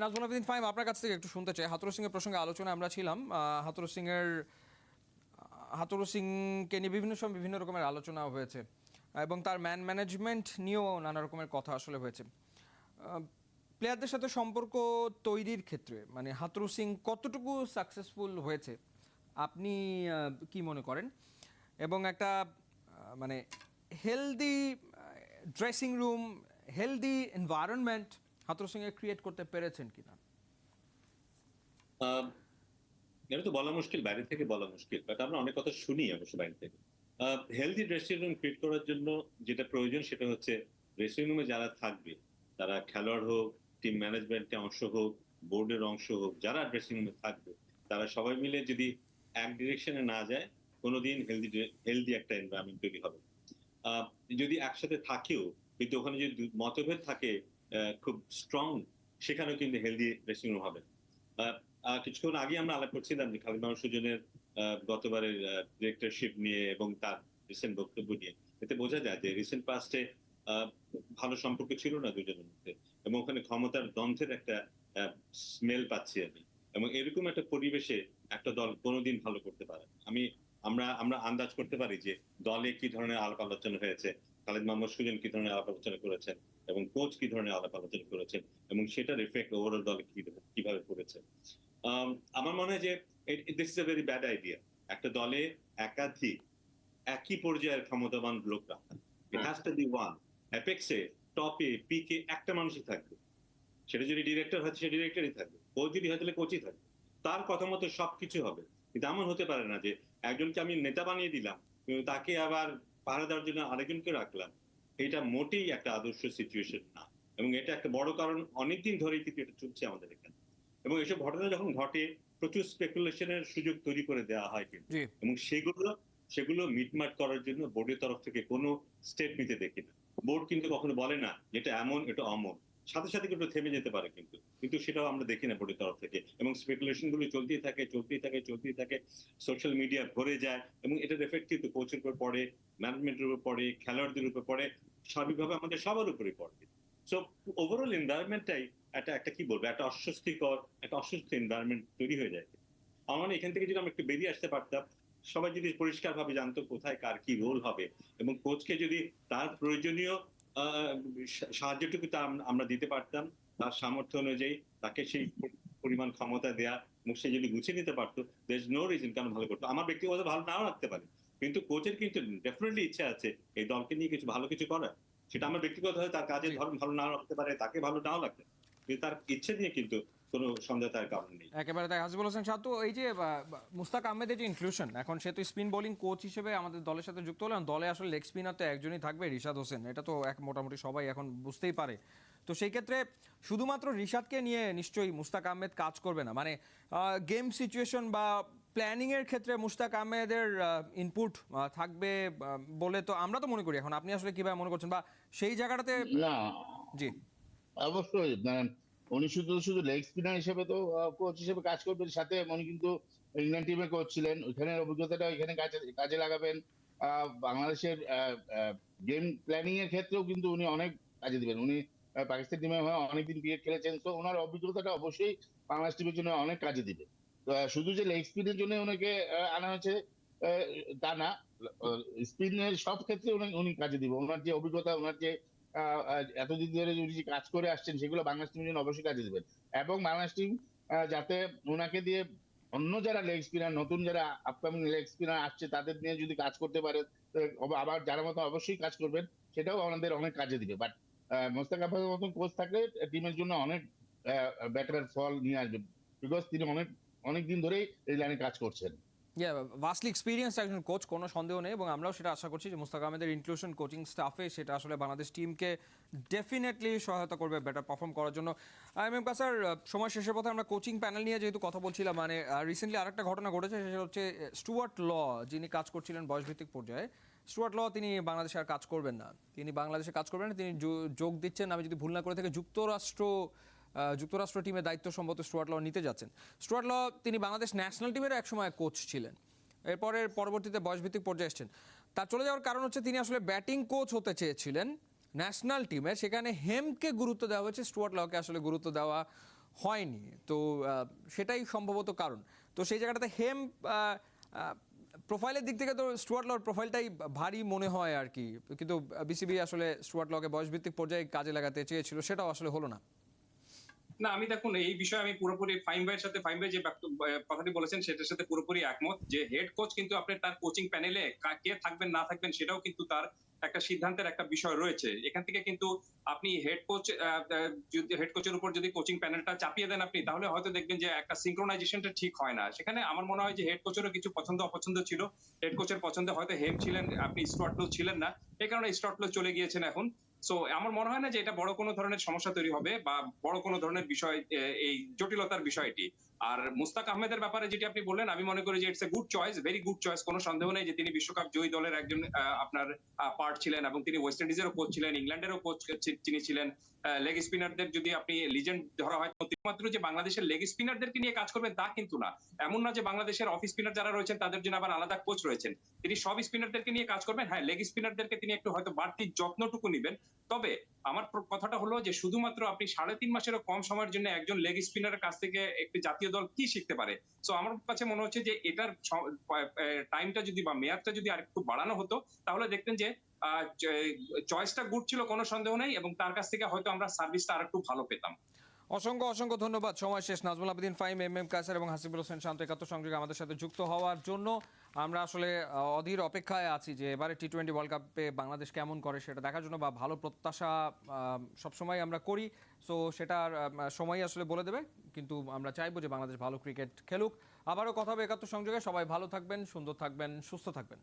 নাজমুল আবেদিন ফাহিম, আপনার কাছ থেকে একটু শুনতে চাই। হাথুরুস সিং এর প্রসঙ্গে আলোচনায় আমরা ছিলাম। হাথুরুস সিংকে নিয়ে বিভিন্ন সময় বিভিন্ন রকমের আলোচনা হয়েছে এবং তার ম্যানেজমেন্ট নিয়েও নানা রকমের কথা আসলে হয়েছে। প্লেয়ারদের সাথে সম্পর্ক তৈরির ক্ষেত্রে মানে হাথুরুস সিং কতটুকু সাকসেসফুল হয়েছে আপনি কি মনে করেন? এবং একটা মানে healthy dressing room, healthy environment Hathurusingha এ ক্রিয়েট করতে পেরেছেন কিনা? আহ, এটা তো বলা মুশকিল, বাইরে থেকে বলা মুশকিল, বাট আমরা অনেক কথা শুনি অবশ্য বাইরে থেকে। হেলদি ড্রেসিং রুম ক্রিয়েট করার জন্য যেটা প্রয়োজন সেটা হচ্ছে ড্রেসিং রুমে যারা থাকবে, তারা খেলোয়াড় হোক, টিম ম্যানেজমেন্টে অংশ হোক, বোর্ডের অংশ হোক, যারা ড্রেসিং রুমে থাকবে তারা সবাই মিলে যদি এক ডিরেকশনে না যায়, কোনোদিন হেলদি একটা এনভায়রনমেন্ট তৈরি হবে না। আহ, যদি একসাথে থাকেও কিন্তু ওখানে যদি মতভেদ থাকে খুব স্ট্রং, সেখানেও কিন্তু হেলদি ড্রেসিং রুম হবে না। আহ, কিছুক্ষণ আগে আমরা আলাপ করছিলাম যে খালিদ মাহমুদ সুজনের গতবারের ডিরেক্টরশিপ নিয়ে এবং তার রিসেন্ট বক্তব্য নিয়ে। এতে বোঝা যায় যে রিসেন্ট পাস্টে ভালো সম্পর্ক ছিল না দুজনের মধ্যে, এবং ওখানে ক্ষমতার দ্বন্দ্বের একটা স্মেল পাচ্ছি আমি। এবং এরকম একটা পরিবেশে একটা দল কোনোদিন ভালো করতে পারে না। আমরা আমরা আন্দাজ করতে পারি যে দলে কি ধরনের আলাপ আলোচনা হয়েছে, খালিদ মাহমুদ সুজন কি ধরনের আলাপ আলোচনা করেছেন, এবং কোচ কি ধরনের আলাপ আলোচনা করেছেন, এবং সেটার এফেক্ট ওভারঅল দলে কিভাবে পড়েছে। আমার মনে হয় যে this is a very bad idea একটা দলে একাধিক একই পর্যায়ের ক্ষমতাবান লোক রাখা। It has to be one. অ্যাপেক্সে, টপে, পিকে একটা মানুষই থাকবে। সেটা যদি ডিরেক্টর হয় সে ডিরেক্টরই থাকবে, কোচ যদি হয় তাহলে কোচই থাকবে। তার কথা মতো সবকিছু হবে। কিন্তু এমন হতে পারে না যে একজনকে আমি নেতা বানিয়ে দিলাম কিন্তু তাকে আবার পাহারা দেওয়ার জন্য আরেকজনকে রাখলাম। এটা মোটেই একটা আদর্শ সিচুয়েশন না। এবং এটা একটা বড় কারণ, অনেকদিন ধরেই কিন্তু এটা চলছে আমাদের এখানে। এবং এসব ঘটনা যখন ঘটে, প্রচুর স্পেকুলেশনের সুযোগ তৈরি করে দেওয়া হয় কিন্তু। জি। এবং সেগুলো মিটমাট করার জন্য বোর্ডের তরফ থেকে কোনো স্টেপ নিতে দেখি না। বোর্ড কিন্তু কখনো বলে না যেটা এমন এটা অমন, সাথে সাথে কিন্তু থেমে যেতে পারে, কিন্তু কিন্তু সেটাও আমরা দেখি না বোর্ডের তরফ থেকে। এবং স্পেকুলেশন গুলো চলতেই থাকে। সোশ্যাল মিডিয়া ভরে যায় এবং এটার এফেক্ট কিন্তু কোচের উপর পড়ে, ম্যানেজমেন্টের উপর পড়ে, খেলোয়াড়দের উপর পড়ে, স্বাভাবিকভাবে আমাদের সবার উপরে পড়ে। সো ওভারঅল এনভায়রনমেন্টটাই একটা কি বলবো, একটা অস্বস্তি এনভায়রনমেন্ট তৈরি হয়ে যায়। আমার মনে হয় এখান থেকে যদি আমরা একটু বেরিয়ে আসতে পারতাম, সবাই যদি পরিষ্কার ভাবে জানতো কোথায় কার কি রোল হবে, এবং কোচকে যদি তার প্রয়োজনীয় আহ, সাহায্যটুকু আমরা দিতে পারতাম, তার সামর্থ্য অনুযায়ী তাকে সেই পরিমাণ ক্ষমতা দেয়া, এবং সে যদি গুছিয়ে নিতে পারতো, দের ইজ নো রিজন কেন ভালো করতো। আমার ব্যক্তিগত ভালো নাও লাগতে পারে, কিন্তু কোচের কিন্তু ডেফিনেটলি ইচ্ছা আছে এই দলকে নিয়ে কিছু ভালো কিছু করার। সেটা আমার ব্যক্তিগত হয়, তার কাজের জি, ধরন ভালো নাও লাগতে পারে, তাকে ভালো নাও লাগতে পারে, কিন্তু তার ইচ্ছে নিয়ে কিন্তু কোনো সন্দেহতার কারণ নেই। একেবারে তাই। হাসিবুল হাসান শান্ত, এই যে মুস্তাক আহমেদের যে ইনক্লুশন, এখন সে তো স্পিন বোলিং কোচ হিসেবে আমাদের দলের সাথে যুক্ত হলেন। দলে আসলে লেগ স্পিনার তো একজনই থাকবে, রিশাদ হোসেন। এটা তো এক মোটামুটি সবাই এখন বুঝতেই পারে। তো সেই ক্ষেত্রে শুধুমাত্র রিশাদকে নিয়ে নিশ্চয়ই মুস্তাক আহমেদ কাজ করবে না। মানে গেম সিচুয়েশন বা প্ল্যানিংয়ের ক্ষেত্রে মুস্তাক আহমেদের ইনপুট থাকবে বলে তো আমরা তো মনে করি। এখন আপনি আসলে কীভাবে মনে করছেন বা সেই জায়গাটাতে না, জি। অবশ্যই উনি শুধু শুধু লেগ স্পিনার হিসেবে তো কোচ হিসেবে কাজ করবেন, সাথে উনি কিন্তু ইংল্যান্ড টিমে কোচ ছিলেন, ওইখানে অভিজ্ঞতাটা এখানে কাজে কাজে লাগাবেন। বাংলাদেশের গেম প্ল্যানিং এর ক্ষেত্রেও কিন্তু উনি অনেক কাজে দিবেন। উনি পাকিস্তান টিমে হয়ে অনেকদিন ক্রিকেট খেলেছেন, তো ওনার অভিজ্ঞতাটা অবশ্যই বাংলাদেশ টিমের জন্য অনেক কাজে দিবে। তো শুধু যে লেগ স্পিনের জন্য ওনাকে আনা হয়েছে আহ, তা না, স্পিনের সব ক্ষেত্রে উনি উনি কাজে দিবে। ওনার যে অভিজ্ঞতা, ওনার যে এতদিন ধরে উনি যে কাজ করে আসছেন, সেগুলো বাংলাদেশ টিমের জন্য অবশ্যই কাজে দিবেন। এবং বাংলাদেশ টিম যাতে ওনাকে দিয়ে অন্য যারা লেগ স্পিনার, নতুন যারা আপকামিং লেগ স্পিনার আসছে, তাদের নিয়ে যদি কাজ করতে পারে, আবার যারা মতো অবশ্যই কাজ করবেন, সেটাও আমাদের অনেক কাজে দিবে। বাট মোস্তাক আহমেদের মতন কোচ থাকলে টিমের জন্য অনেক বেটার ফল নিয়ে আসবে, বিকজ তিনি অনেক অনেক দিন ধরেই এই লাইনে কাজ করছেন। ভাস্টলি এক্সপিরিয়েন্স একজন কোচ, কোনো সন্দেহ নেই। এবং আমরাও সেটা আশা করছি যে মুস্তাক আহমেদের ইনক্লুশন কোচিং স্টাফে সেটা আসলে বাংলাদেশ টিমকে ডেফিনেটলি সহায়তা করবে বেটার পারফর্ম করার জন্য। এম কাসার, সময় শেষের পথে আমরা কোচিং প্যানেল নিয়ে যেহেতু কথা বলছিলাম, মানে রিসেন্টলি আরেকটা ঘটনা ঘটেছে, সেটা হচ্ছে স্টুয়ার্ট ল, যিনি কাজ করছিলেন বয়সভিত্তিক পর্যায়ে। স্টুয়ার্ট ল তিনি বাংলাদেশে আর কাজ করবেন না। তিনি বাংলাদেশে কাজ করবেন না, তিনি যোগ দিচ্ছেন, আমি যদি ভুল না করে থাকি, যুক্তরাষ্ট্র টিমের দায়িত্ব সম্ভবত স্টুয়ার্ট ল নিতে যাচ্ছেন। স্টুয়ার্ট ল তিনি বাংলাদেশ ন্যাশনাল টিমেরও একসময় কোচ ছিলেন, পরবর্তীতে বয়সভিত্তিক পর্যায়ে এসেছেন। তার চলে যাওয়ার কারণ হচ্ছে তিনি আসলে ব্যাটিং কোচ হতে চেয়েছিলেন ন্যাশনাল টিমে, সেখানে হেমকে গুরুত্ব দেওয়া হয়েছে, স্টুয়ার্ট লকে আসলে গুরুত্ব দেওয়া হয়নি। তো সেটাই সম্ভবত কারণ। তো সেই জায়গাটাতে প্রোফাইলের দিক থেকে তো স্টুয়ার্ট লর প্রোফাইলটাই ভারী মনে হয় আর কি, কিন্তু বিসিবি আসলে স্টুয়ার্ট লকে বয়সভিত্তিক পর্যায়ে কাজে লাগাতে চেয়েছিল, সেটাও আসলে হলো না। না, আমি দেখুন এই বিষয়ে আমি পুরোপুরি ফাহিম ভাইয়ের সাথে, ফাহিম ভাই যে কথাটি বলেছেন সেটার সাথে পুরোপুরি একমত যে হেড কোচ কিন্তু আপনি তার কোচিং প্যানেলে কে থাকবেন না থাকবেন সেটাও কিন্তু তার একটা সিদ্ধান্তের একটা বিষয় রয়েছে। এখান থেকে কিন্তু আপনি হেড কোচ যদি হেড কোচের উপর যদি কোচিং প্যানেলটা চাপিয়ে দেন আপনি, তাহলে হয়তো দেখবেন যে একটা সিনক্রোনাইজেশনটা ঠিক হয় না। সেখানে আমার মনে হয় যে হেড কোচেরও কিছু পছন্দ অপছন্দ ছিল। হেড কোচের পছন্দে হয়তো হেম ছিলেন, আপনি স্টুয়ার্ট লো ছিলেন না, এই কারণে স্টুয়ার্ট লো চলে গিয়েছেন এখন। সো আমার মনে হয় না যে এটা বড় কোনো ধরনের সমস্যা তৈরি হবে বা বড় কোনো ধরনের বিষয়, এই জটিলতার বিষয়টি। আর মুস্তাক আহমেদের ব্যাপারে যেটি আপনি বললেন, আমি মনে করি যে it's a good choice, very good choice. কোনো সন্দেহ নেই যে তিনি বিশ্বকাপ জয়ী দলের একজন আপনার পার্ট ছিলেন এবং তিনি ওয়েস্ট ইন্ডিজেরও কোচ ছিলেন, ইংল্যান্ডেরও কোচ তিনি ছিলেন। লেগ স্পিনারদের যদি আপনি লিজেন্ড ধরা হয়, মাত্র যে বাংলাদেশের লেগ স্পিনারদেরকে নিয়ে কাজ করবেন তা কিন্তু না। এমন না যে বাংলাদেশের অফ স্পিনার যারা রয়েছেন তাদের জন্য আবার আলাদা কোচ রয়েছেন। তিনি সব স্পিনারদেরকে নিয়ে কাজ করবেন। হ্যাঁ, লেগ স্পিনারদেরকে তিনি একটু হয়তো বাড়তি যত্নটুকু নিবেন। তবে আমার কথাটা হলো যে শুধুমাত্র আপনি 3.5 মাসেরও কম সময়ের জন্য একজন লেগ স্পিনারের কাছ থেকে একটি জাতীয় দল কি শিখতে পারে? সো আমার কাছে মনে হচ্ছে যে এটার টাইমটা যদি বা মেয়াদটা যদি আরেকটু বাড়ানো হতো, তাহলে দেখতেন যে চয়েসটা গুড ছিল, কোনো সন্দেহ নেই, এবং তার কাছ থেকে হয়তো আমরা সার্ভিসটা আরেকটু ভালো পেতাম। অসংখ্য অসংখ্য ধন্যবাদ। সময় শেষ। নাজমুল আবেদিন ফাহিম, এম কায়সার এবং হাসিবুল হোসেন শান্ত একাত্তর সংযোগে আমাদের সাথে যুক্ত হওয়ার জন্য। আমরা আসলে অধীর অপেক্ষায় আছি যে এবারে টি-20 ওয়ার্ল্ড কাপে বাংলাদেশ কেমন করে সেটা দেখার জন্য, বা ভালো প্রত্যাশা সবসময় আমরা করি। সো সেটার সময় আসলে বলে দেবে, কিন্তু আমরা চাইবো যে বাংলাদেশ ভালো ক্রিকেট খেলুক। আবারও কথা হবে একাত্তর সংযোগে। সবাই ভালো থাকবেন, সুন্দর থাকবেন, সুস্থ থাকবেন।